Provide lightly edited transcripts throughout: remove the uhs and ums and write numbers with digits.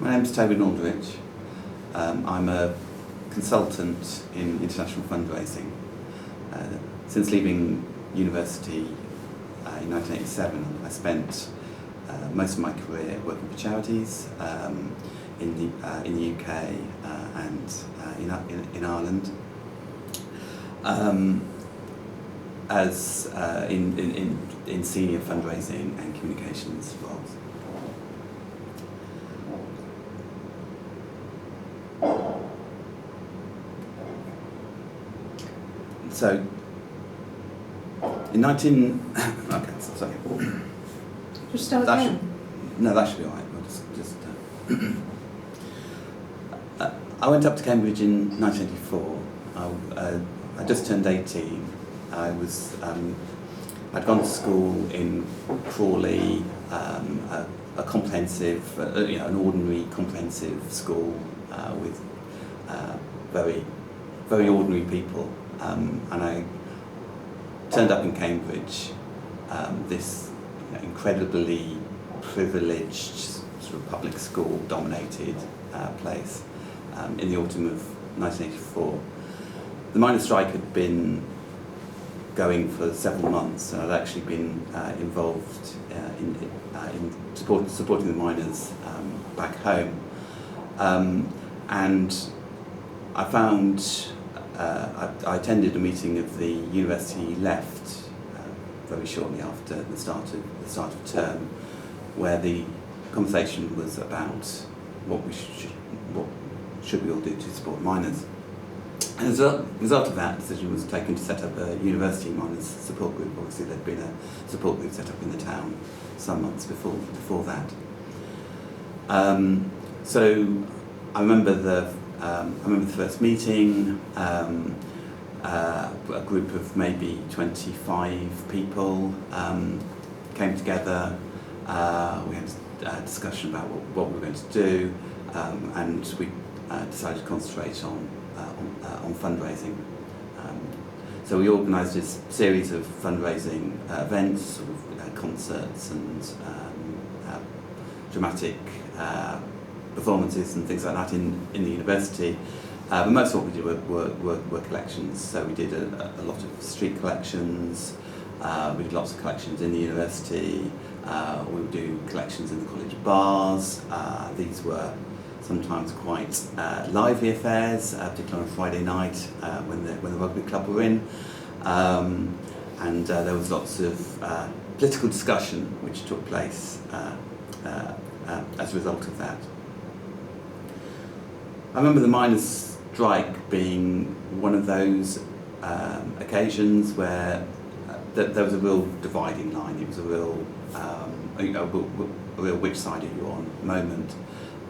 My name's Tobin Aldrich. I'm a consultant in international fundraising. Since leaving university in 1987, I spent most of my career working for charities in the UK and in Ireland, as in senior fundraising and communications roles. So, in okay, sorry. Just start That again. No, that should be all right. I went up to Cambridge in 1984. I just turned 18. I'd gone to school in Crawley, a comprehensive, an ordinary comprehensive school with very, very ordinary people. And I turned up in Cambridge, this incredibly privileged sort of public school dominated place in the autumn of 1984. The miners' strike had been going for several months, and I'd actually been involved in supporting the miners back home. And I found I attended a meeting of the university left very shortly after the start of term, where the conversation was about what should we all do to support miners. And as a result of that, a decision was taken to set up a university miners support group. Obviously, there'd been a support group set up in the town some months before that. So I remember the first meeting. A group of maybe 25 people came together. We had a discussion about what we were going to do, and we decided to concentrate on fundraising. So we organised a series of fundraising events, sort of, concerts and dramatic performances and things like that in the university. But most of what we did were collections. So we did a lot of street collections, we did lots of collections in the university, we would do collections in the college bars. These were sometimes quite lively affairs, particularly on a Friday night when the rugby club were in. And there was lots of political discussion which took place as a result of that. I remember the miners' strike being one of those occasions where there was a real dividing line. It was a real, a real which side are you on moment.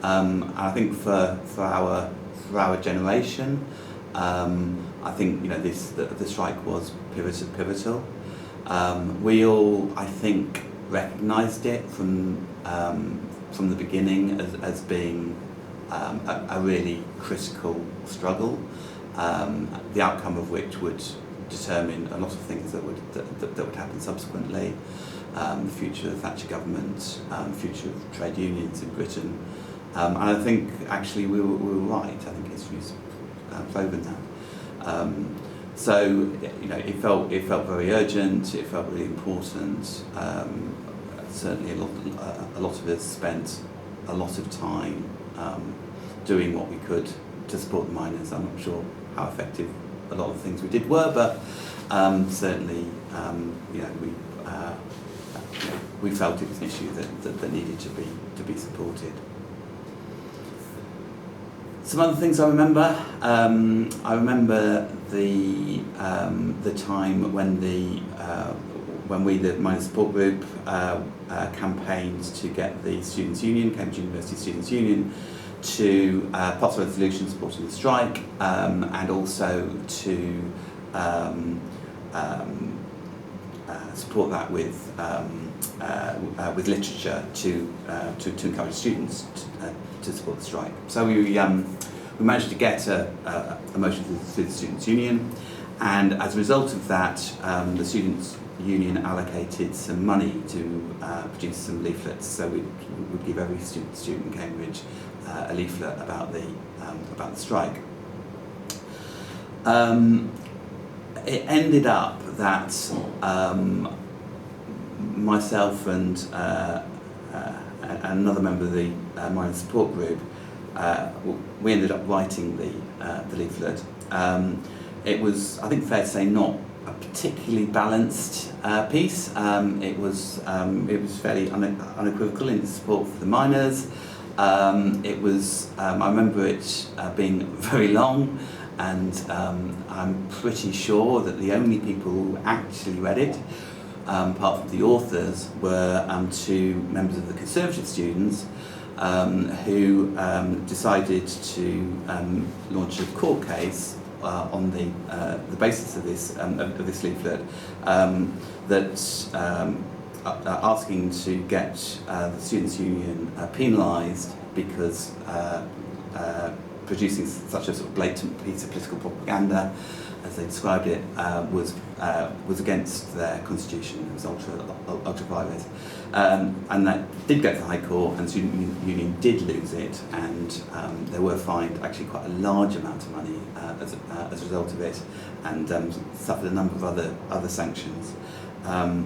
And I think for our generation, I think the strike was pivotal. We all, I think, recognised it from the beginning as being a really critical struggle, the outcome of which would determine a lot of things that would happen subsequently, the future of the Thatcher government, the future of trade unions in Britain, and I think actually we were right. I think history's proven that. So it felt very urgent. It felt really important. Certainly a lot of us spent a lot of time doing what we could to support the miners. I'm not sure how effective a lot of the things we did were, but certainly we felt it was an issue that needed to be supported. Some other things I remember. I remember the time when we, the miners support group, campaigned to get the Students' Union, Cambridge University Students' Union, to pass a resolution supporting the strike, and also to support that with literature to encourage students to support the strike. So we managed to get a motion through the Students' Union, And as a result of that, the Students' Union allocated some money to produce some leaflets. So we would give every student in Cambridge a leaflet about the strike. It ended up that myself and another member of the miners' support group, we ended up writing the leaflet. It was, I think, fair to say, not a particularly balanced piece. It was fairly unequivocal in its support for the miners. I remember it being very long, and I'm pretty sure that the only people who actually read it, apart from the authors, were two members of the Conservative students who decided to launch a court case on the basis of this leaflet, asking to get the Students' Union penalised because producing such a sort of blatant piece of political propaganda, as they described it, was against their constitution. It was ultra vires, and that did go to the High Court, and the Student Union did lose it, and they were fined actually quite a large amount of money as a result of it, and suffered a number of other sanctions. A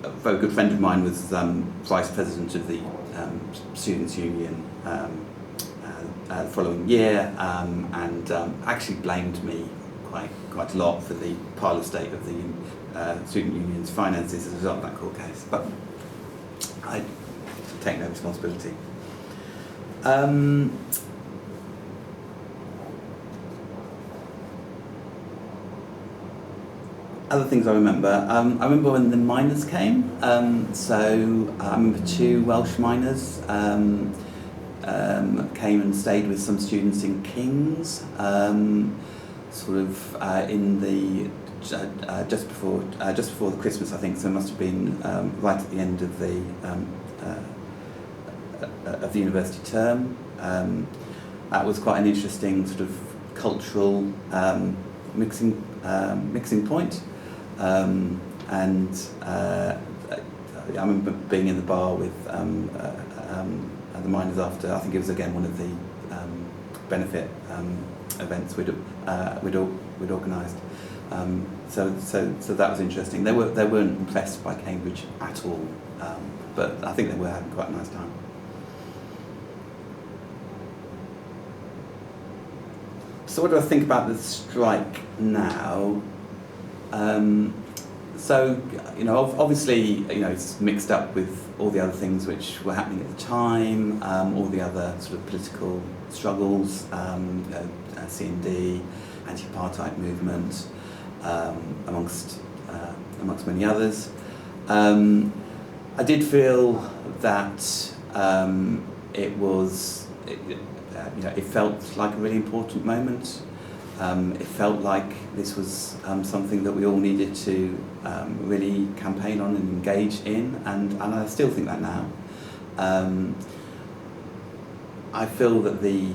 very good friend of mine was vice president of the Students' Union the following year, and actually blamed me quite a lot for the parlour state of the Student Union's finances as a result of that court case. But I take no responsibility. Other things I remember. I remember when the miners came. So I remember two Welsh miners came and stayed with some students in King's, sort of in the just before the Christmas, I think. So it must have been right at the end of the university term. That was quite an interesting sort of cultural mixing point. And I remember being in the bar with the miners after. I think it was again one of the benefit events we'd organised. So that was interesting. They weren't impressed by Cambridge at all, but I think they were having quite a nice time. So what do I think about the strike now? So, obviously, it's mixed up with all the other things which were happening at the time, all the other sort of political struggles, C&D, anti-apartheid movement, amongst many others. I did feel that it felt like a really important moment. It felt like this was something that we all needed to really campaign on and engage in, and I still think that now. I feel that the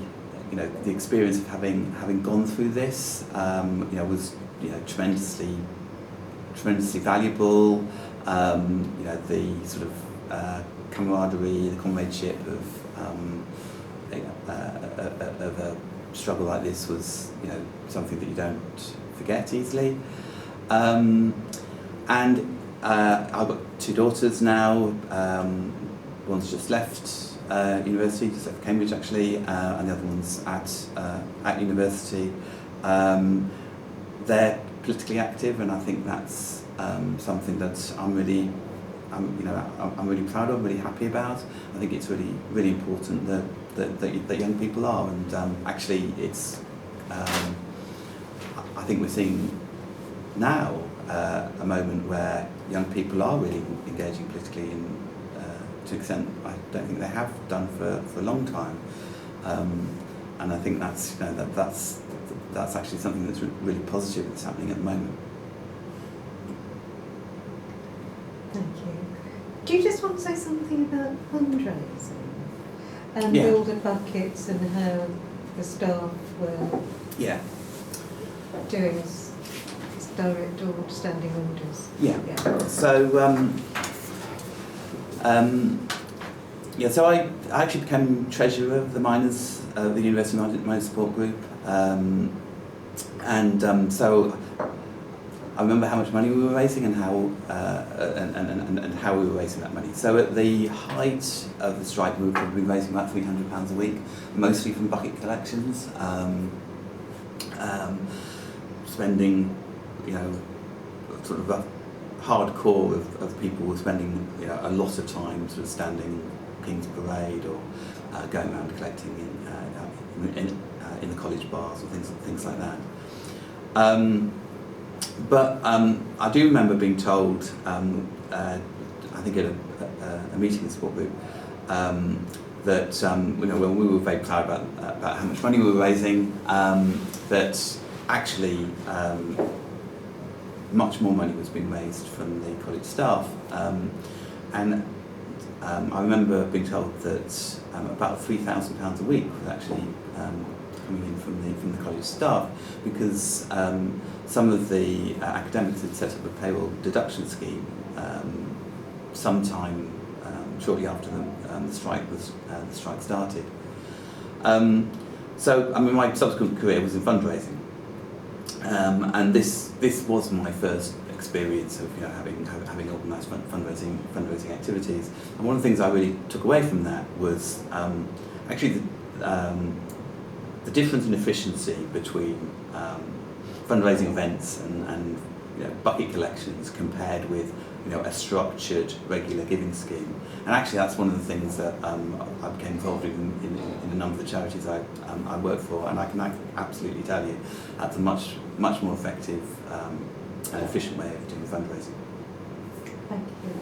experience of having gone through this, was tremendously valuable. The sort of camaraderie, the comradeship of a struggle like this was, something that you don't forget easily. And I've got two daughters now. One's just left university, just left Cambridge actually, and the other one's at university. They're politically active, and I think that's something that I'm really proud of, really happy about. I think it's really important that young people are, and actually it's I think we're seeing now a moment where young people are really engaging politically, and to an extent I don't think they have done for a long time, and I think that's that's actually something that's really positive that's happening at the moment. Thank you. Do you just want to say something about fundraising and Yeah. Builder Buckets and how the staff were? Yeah. doing direct or standing orders? Yeah. Yeah. So, so I actually became treasurer of the miners, the University Miners Support Group, so I remember how much money we were raising and how and how we were raising that money. So at the height of the strike, we were probably raising about £300 a week, mostly from bucket collections, spending, sort of a hardcore of people were spending a lot of time sort of standing King's Parade or going around collecting in the college bars or things like that. But I do remember being told, I think at a meeting in the support group, that when we were very proud about how much money we were raising, that actually much more money was being raised from the college staff, and I remember being told that about £3,000 a week was actually coming in from the college staff, because some of the academics had set up a payroll deduction scheme sometime shortly after the strike started. So my subsequent career was in fundraising, and this was my first experience of having organised fundraising activities. And one of the things I really took away from that was actually the difference in efficiency between fundraising events and bucket collections compared with a structured regular giving scheme. And actually that's one of the things that I became involved in a number of the charities I work for, and I can absolutely tell you that's a much more effective and efficient way of doing fundraising. Thank you.